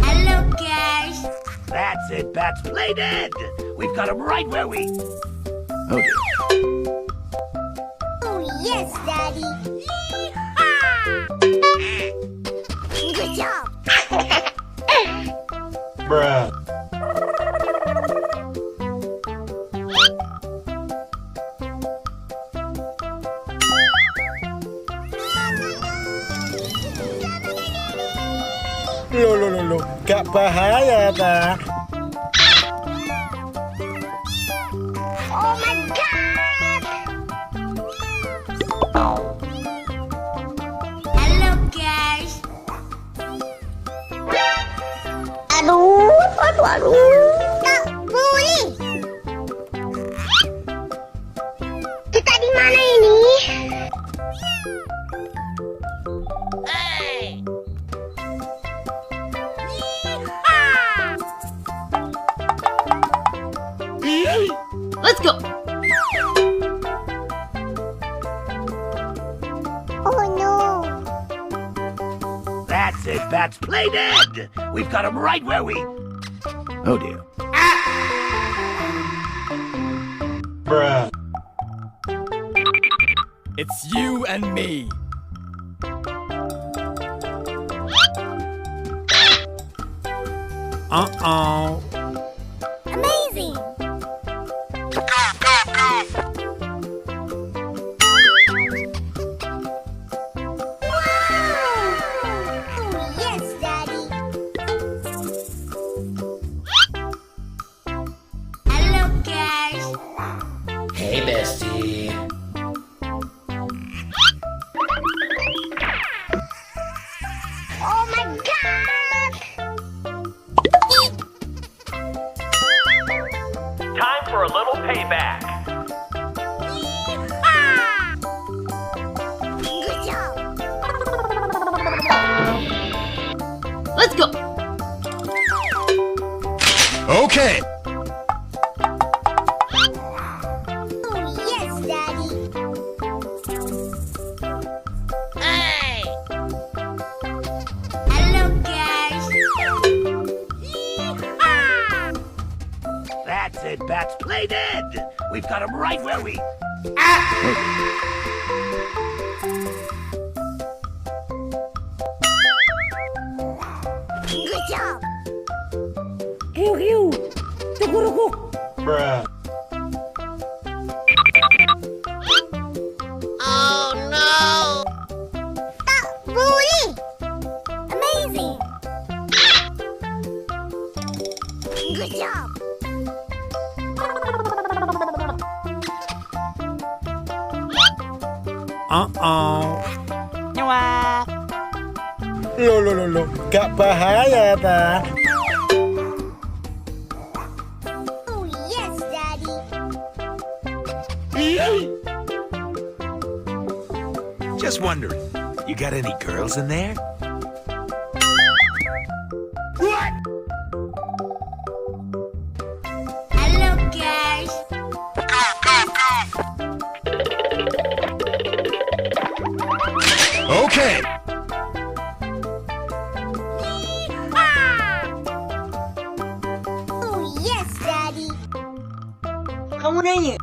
Hello, guys. That's it, Bats. Play dead. We've got him right where we... Oh, dear. Oh, yes, Daddy. Good job. Bruh. Loh, gak bahaya, tak? Oh, my God. Hello, guys. Aduh. Tak boleh. Kita di mana ini? Let's go. Oh, no. That's it, Bats. Play dead. We've got him right where we... Oh, dear. Bruh. It's you and me. Uh-oh. Amazing. Oh, yes, Daddy. Hello, guys. Hey, bestie. Oh, my God. Time for a little payback. Good job. Let's go. Okay. Oh, yes, Daddy. Hello, guys. That's it, Bats. Play dead. We've got him right where we... Good job. Bruh. Tak boleh. Amazing. Good job. Uh-oh. Loh, gak bahaya, tak? Oh, yes, Daddy. Just wondering, you got any girls in there? What? Hello, guys. Okay. Oh, yes, Daddy. Kamu nanya.